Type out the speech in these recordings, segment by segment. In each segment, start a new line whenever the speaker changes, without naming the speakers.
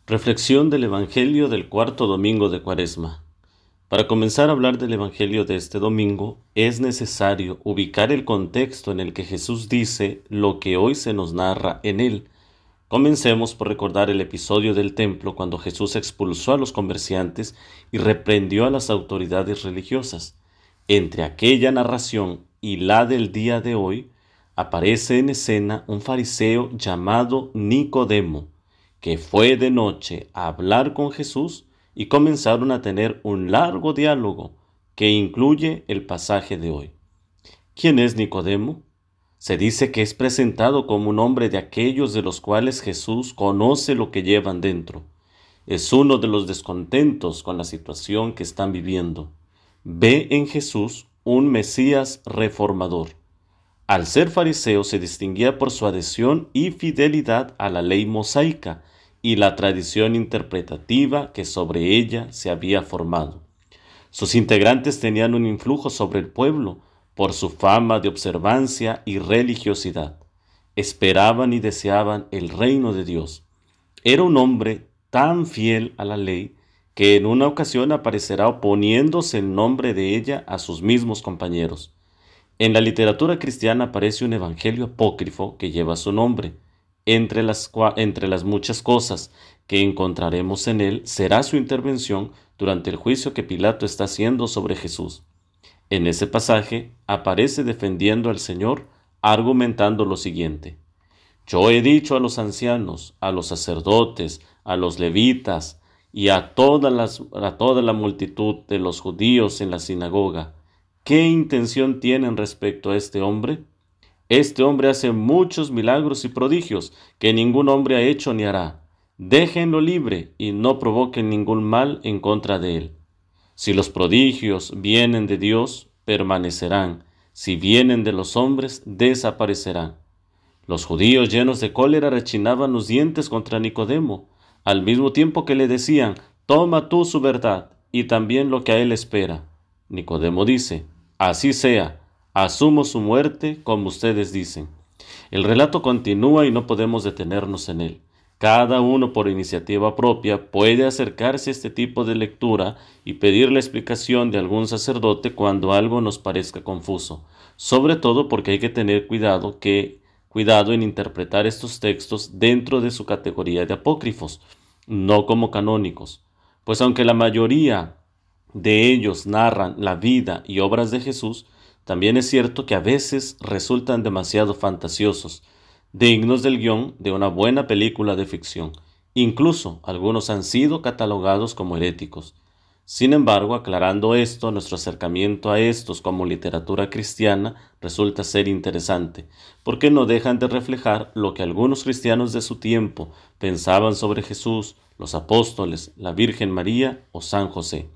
Reflexión del Evangelio del cuarto domingo de Cuaresma. Para comenzar a hablar del Evangelio de este domingo, es necesario ubicar el contexto en el que Jesús dice lo que hoy se nos narra en él. Comencemos por recordar el episodio del templo cuando Jesús expulsó a los comerciantes y reprendió a las autoridades religiosas. Entre aquella narración y la del día de hoy, aparece en escena un fariseo llamado Nicodemo, que fue de noche a hablar con Jesús y comenzaron a tener un largo diálogo que incluye el pasaje de hoy. ¿Quién es Nicodemo? Se dice que es presentado como un hombre de aquellos de los cuales Jesús conoce lo que llevan dentro. Es uno de los descontentos con la situación que están viviendo. Ve en Jesús un Mesías reformador. Al ser fariseo se distinguía por su adhesión y fidelidad a la ley mosaica y la tradición interpretativa que sobre ella se había formado. Sus integrantes tenían un influjo sobre el pueblo por su fama de observancia y religiosidad. Esperaban y deseaban el reino de Dios. Era un hombre tan fiel a la ley que en una ocasión aparecerá oponiéndose en nombre de ella a sus mismos compañeros. En la literatura cristiana aparece un evangelio apócrifo que lleva su nombre. Entre las muchas cosas que encontraremos en él será su intervención durante el juicio que Pilato está haciendo sobre Jesús. En ese pasaje aparece defendiendo al Señor, argumentando lo siguiente: Yo he dicho a los ancianos, a los sacerdotes, a los levitas y a toda la multitud de los judíos en la sinagoga, ¿qué intención tienen respecto a este hombre? Este hombre hace muchos milagros y prodigios que ningún hombre ha hecho ni hará. Déjenlo libre y no provoquen ningún mal en contra de él. Si los prodigios vienen de Dios, permanecerán. Si vienen de los hombres, desaparecerán. Los judíos llenos de cólera rechinaban los dientes contra Nicodemo, al mismo tiempo que le decían: Toma tú su verdad y también lo que a él espera. Nicodemo dice: Así sea, asumo su muerte como ustedes dicen. El relato continúa y no podemos detenernos en él. Cada uno por iniciativa propia puede acercarse a este tipo de lectura y pedir la explicación de algún sacerdote cuando algo nos parezca confuso, sobre todo porque hay que tener cuidado en interpretar estos textos dentro de su categoría de apócrifos, no como canónicos, pues aunque la mayoría de ellos narran la vida y obras de Jesús, también es cierto que a veces resultan demasiado fantasiosos, dignos del guión de una buena película de ficción. Incluso algunos han sido catalogados como heréticos. Sin embargo, aclarando esto, nuestro acercamiento a estos como literatura cristiana resulta ser interesante, porque no dejan de reflejar lo que algunos cristianos de su tiempo pensaban sobre Jesús, los apóstoles, la Virgen María o San José.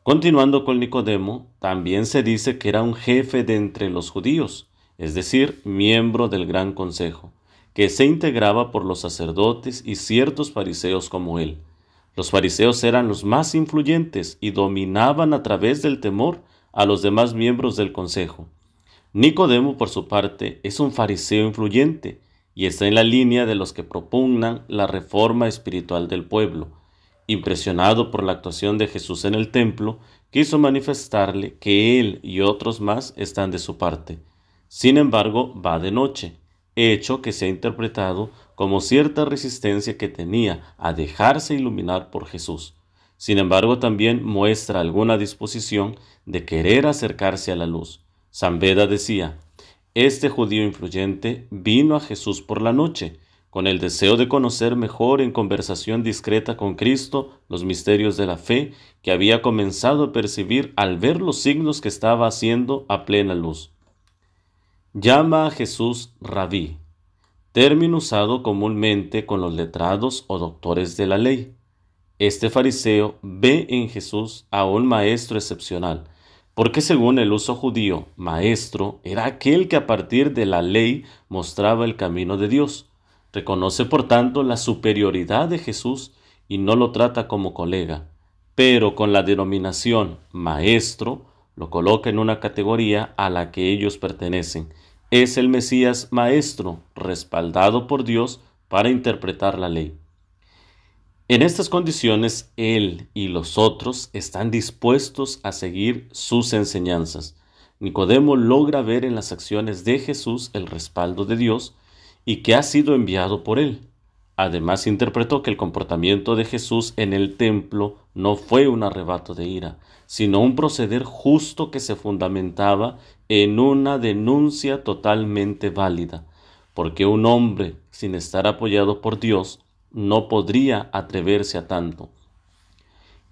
Continuando con Nicodemo, también se dice que era un jefe de entre los judíos, es decir, miembro del Gran Consejo, que se integraba por los sacerdotes y ciertos fariseos como él. Los fariseos eran los más influyentes y dominaban a través del temor a los demás miembros del consejo. Nicodemo, por su parte, es un fariseo influyente y está en la línea de los que propugnan la reforma espiritual del pueblo. Impresionado por la actuación de Jesús en el templo, quiso manifestarle que él y otros más están de su parte. Sin embargo, va de noche, hecho que se ha interpretado como cierta resistencia que tenía a dejarse iluminar por Jesús. Sin embargo, también muestra alguna disposición de querer acercarse a la luz. San Beda decía: Este judío influyente vino a Jesús por la noche, con el deseo de conocer mejor en conversación discreta con Cristo los misterios de la fe que había comenzado a percibir al ver los signos que estaba haciendo a plena luz. Llama a Jesús Rabí, término usado comúnmente con los letrados o doctores de la ley. Este fariseo ve en Jesús a un maestro excepcional, porque según el uso judío, maestro era aquel que a partir de la ley mostraba el camino de Dios. Reconoce por tanto la superioridad de Jesús y no lo trata como colega, pero con la denominación maestro lo coloca en una categoría a la que ellos pertenecen. Es el Mesías maestro, respaldado por Dios para interpretar la ley. En estas condiciones, él y los otros están dispuestos a seguir sus enseñanzas. Nicodemo logra ver en las acciones de Jesús el respaldo de Dios y que ha sido enviado por él. Además, interpretó que el comportamiento de Jesús en el templo no fue un arrebato de ira, sino un proceder justo que se fundamentaba en una denuncia totalmente válida, porque un hombre, sin estar apoyado por Dios, no podría atreverse a tanto.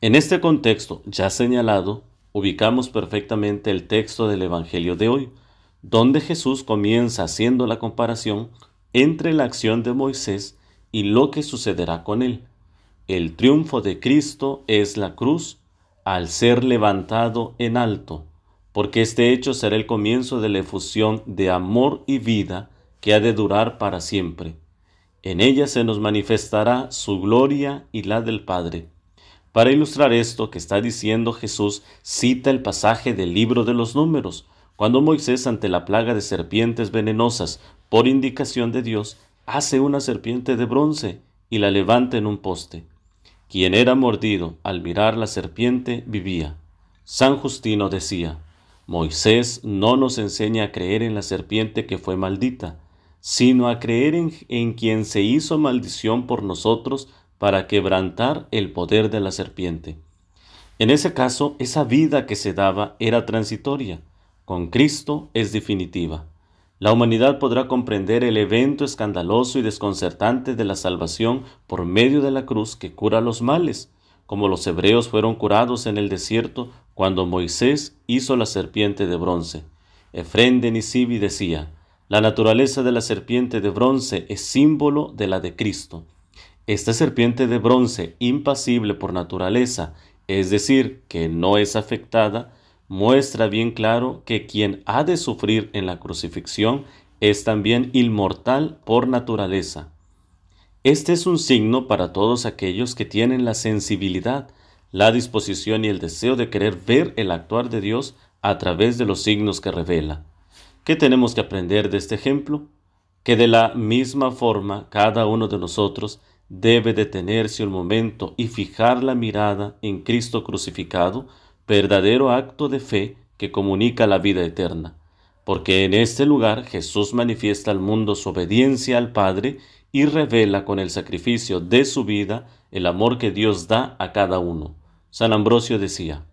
En este contexto ya señalado, ubicamos perfectamente el texto del Evangelio de hoy, donde Jesús comienza haciendo la comparación entre la acción de Moisés y lo que sucederá con él. El triunfo de Cristo es la cruz al ser levantado en alto, porque este hecho será el comienzo de la efusión de amor y vida que ha de durar para siempre. En ella se nos manifestará su gloria y la del Padre. Para ilustrar esto que está diciendo Jesús, cita el pasaje del libro de los Números, cuando Moisés, ante la plaga de serpientes venenosas, por indicación de Dios, hace una serpiente de bronce y la levanta en un poste. Quien era mordido al mirar la serpiente vivía. San Justino decía: Moisés no nos enseña a creer en la serpiente que fue maldita, sino a creer en quien se hizo maldición por nosotros para quebrantar el poder de la serpiente. En ese caso, esa vida que se daba era transitoria. Con Cristo es definitiva. La humanidad podrá comprender el evento escandaloso y desconcertante de la salvación por medio de la cruz que cura los males, como los hebreos fueron curados en el desierto cuando Moisés hizo la serpiente de bronce. Efrén de Nisibi decía: la naturaleza de la serpiente de bronce es símbolo de la de Cristo. Esta serpiente de bronce, impasible por naturaleza, es decir, que no es afectada, muestra bien claro que quien ha de sufrir en la crucifixión es también inmortal por naturaleza. Este es un signo para todos aquellos que tienen la sensibilidad, la disposición y el deseo de querer ver el actuar de Dios a través de los signos que revela. ¿Qué tenemos que aprender de este ejemplo? Que de la misma forma cada uno de nosotros debe detenerse un momento y fijar la mirada en Cristo crucificado, verdadero acto de fe que comunica la vida eterna, porque en este lugar Jesús manifiesta al mundo su obediencia al Padre y revela con el sacrificio de su vida el amor que Dios da a cada uno. San Ambrosio decía: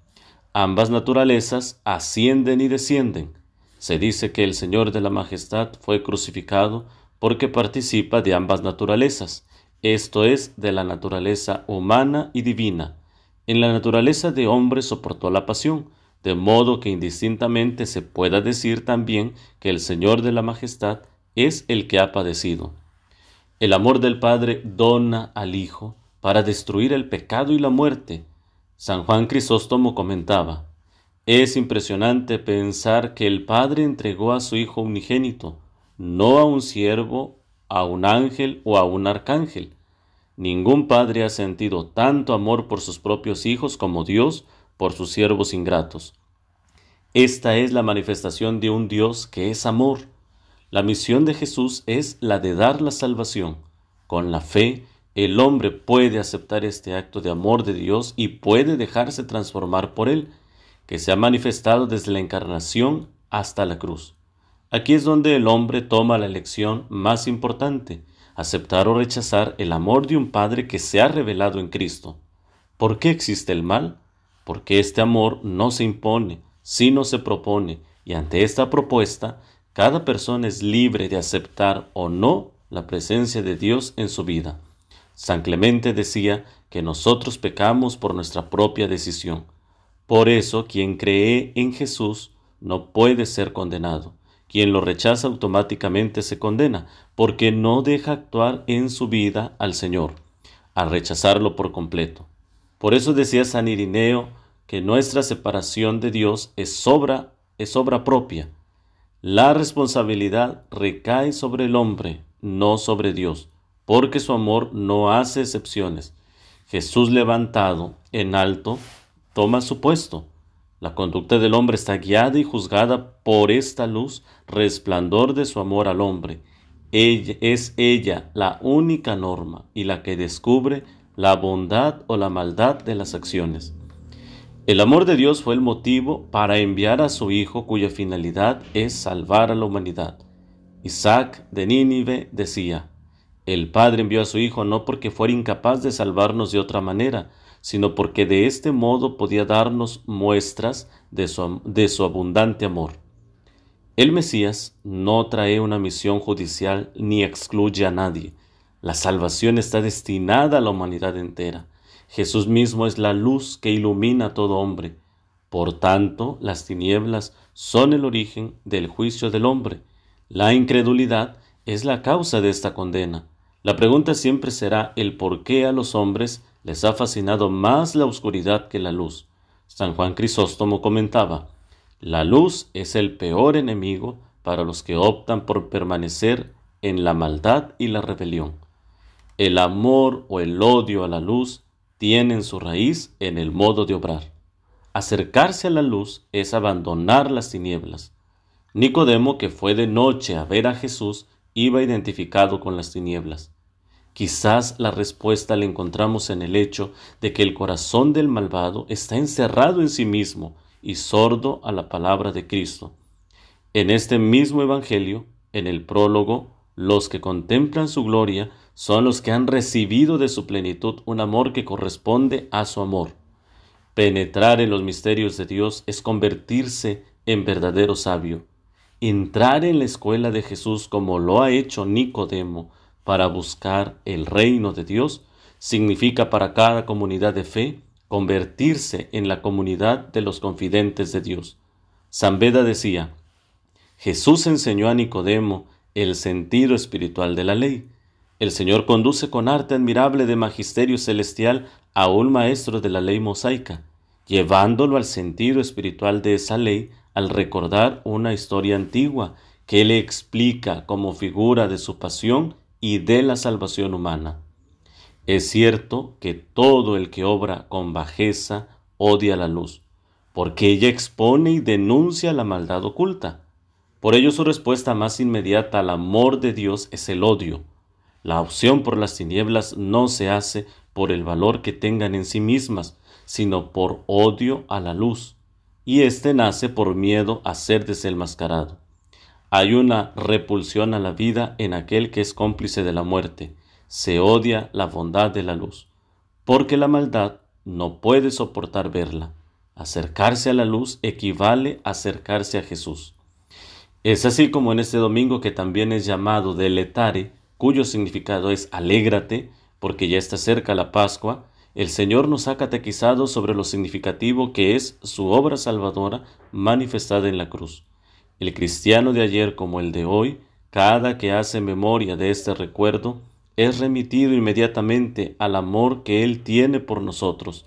ambas naturalezas ascienden y descienden. Se dice que el Señor de la Majestad fue crucificado porque participa de ambas naturalezas, esto es, de la naturaleza humana y divina. En la naturaleza de hombre soportó la pasión, de modo que indistintamente se pueda decir también que el Señor de la Majestad es el que ha padecido. El amor del Padre dona al Hijo para destruir el pecado y la muerte. San Juan Crisóstomo comentaba: es impresionante pensar que el Padre entregó a su Hijo unigénito, no a un siervo, a un ángel o a un arcángel. Ningún padre ha sentido tanto amor por sus propios hijos como Dios por sus siervos ingratos. Esta es la manifestación de un Dios que es amor. La misión de Jesús es la de dar la salvación. Con la fe, el hombre puede aceptar este acto de amor de Dios y puede dejarse transformar por él, que se ha manifestado desde la encarnación hasta la cruz. Aquí es donde el hombre toma la elección más importante: aceptar o rechazar el amor de un Padre que se ha revelado en Cristo. ¿Por qué existe el mal? Porque este amor no se impone, sino se propone, y ante esta propuesta, cada persona es libre de aceptar o no la presencia de Dios en su vida. San Clemente decía que nosotros pecamos por nuestra propia decisión. Por eso, quien cree en Jesús no puede ser condenado. Quien lo rechaza automáticamente se condena, porque no deja actuar en su vida al Señor, al rechazarlo por completo. Por eso decía San Irineo que nuestra separación de Dios es obra propia. La responsabilidad recae sobre el hombre, no sobre Dios, porque su amor no hace excepciones. Jesús, levantado en alto, toma su puesto. La conducta del hombre está guiada y juzgada por esta luz, resplandor de su amor al hombre. Es ella la única norma y la que descubre la bondad o la maldad de las acciones. El amor de Dios fue el motivo para enviar a su Hijo, cuya finalidad es salvar a la humanidad. Isaac de Nínive decía: el Padre envió a su Hijo no porque fuera incapaz de salvarnos de otra manera, sino porque de este modo podía darnos muestras de su abundante amor. El Mesías no trae una misión judicial ni excluye a nadie. La salvación está destinada a la humanidad entera. Jesús mismo es la luz que ilumina a todo hombre. Por tanto, las tinieblas son el origen del juicio del hombre. La incredulidad es la causa de esta condena. La pregunta siempre será el por qué a los hombres les ha fascinado más la oscuridad que la luz. San Juan Crisóstomo comentaba: la luz es el peor enemigo para los que optan por permanecer en la maldad y la rebelión. El amor o el odio a la luz tienen su raíz en el modo de obrar. Acercarse a la luz es abandonar las tinieblas. Nicodemo, que fue de noche a ver a Jesús, iba identificado con las tinieblas. Quizás la respuesta la encontramos en el hecho de que el corazón del malvado está encerrado en sí mismo y sordo a la palabra de Cristo. En este mismo Evangelio, en el prólogo, los que contemplan su gloria son los que han recibido de su plenitud un amor que corresponde a su amor. Penetrar en los misterios de Dios es convertirse en verdadero sabio. Entrar en la escuela de Jesús como lo ha hecho Nicodemo para buscar el reino de Dios significa para cada comunidad de fe convertirse en la comunidad de los confidentes de Dios. San Beda decía: Jesús enseñó a Nicodemo el sentido espiritual de la ley. El Señor conduce con arte admirable de magisterio celestial a un maestro de la ley mosaica, llevándolo al sentido espiritual de esa ley al recordar una historia antigua que le explica como figura de su pasión y de la salvación humana. Es cierto que todo el que obra con bajeza odia la luz, porque ella expone y denuncia la maldad oculta. Por ello su respuesta más inmediata al amor de Dios es el odio. La opción por las tinieblas no se hace por el valor que tengan en sí mismas, sino por odio a la luz, y éste nace por miedo a ser desenmascarado. Hay una repulsión a la vida en aquel que es cómplice de la muerte. Se odia la bondad de la luz, porque la maldad no puede soportar verla. Acercarse a la luz equivale a acercarse a Jesús. Es así como en este domingo, que también es llamado Deletare, cuyo significado es alégrate, porque ya está cerca la Pascua, el Señor nos ha catequizado sobre lo significativo que es su obra salvadora manifestada en la cruz. El cristiano de ayer como el de hoy, cada que hace memoria de este recuerdo, es remitido inmediatamente al amor que Él tiene por nosotros.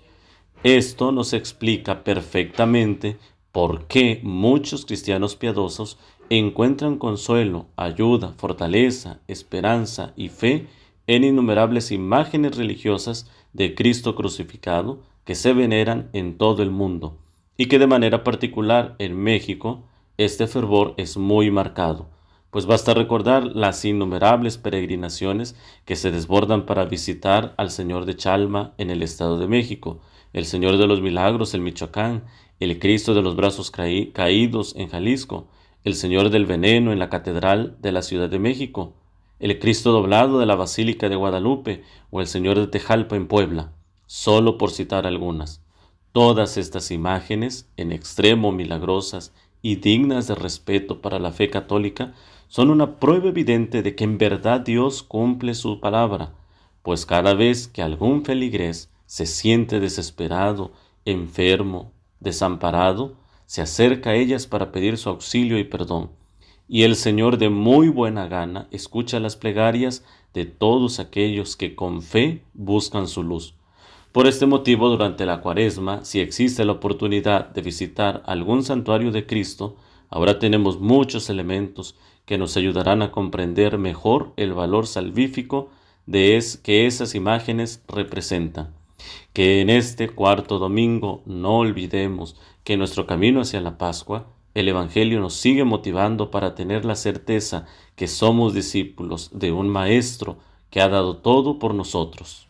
Esto nos explica perfectamente por qué muchos cristianos piadosos encuentran consuelo, ayuda, fortaleza, esperanza y fe en innumerables imágenes religiosas de Cristo crucificado que se veneran en todo el mundo, y que de manera particular en México este fervor es muy marcado, pues basta recordar las innumerables peregrinaciones que se desbordan para visitar al Señor de Chalma en el Estado de México, el Señor de los Milagros en Michoacán, el Cristo de los Brazos Caídos en Jalisco, el Señor del Veneno en la Catedral de la Ciudad de México, el Cristo doblado de la Basílica de Guadalupe o el Señor de Tejalpa en Puebla, solo por citar algunas. Todas estas imágenes, en extremo milagrosas y dignas de respeto para la fe católica, son una prueba evidente de que en verdad Dios cumple su palabra, pues cada vez que algún feligrés se siente desesperado, enfermo, desamparado, se acerca a ellas para pedir su auxilio y perdón, y el Señor de muy buena gana escucha las plegarias de todos aquellos que con fe buscan su luz. Por este motivo, durante la Cuaresma, si existe la oportunidad de visitar algún santuario de Cristo, ahora tenemos muchos elementos que nos ayudarán a comprender mejor el valor salvífico que esas imágenes representan. Que en este cuarto domingo no olvidemos que en nuestro camino hacia la Pascua, el Evangelio nos sigue motivando para tener la certeza que somos discípulos de un Maestro que ha dado todo por nosotros.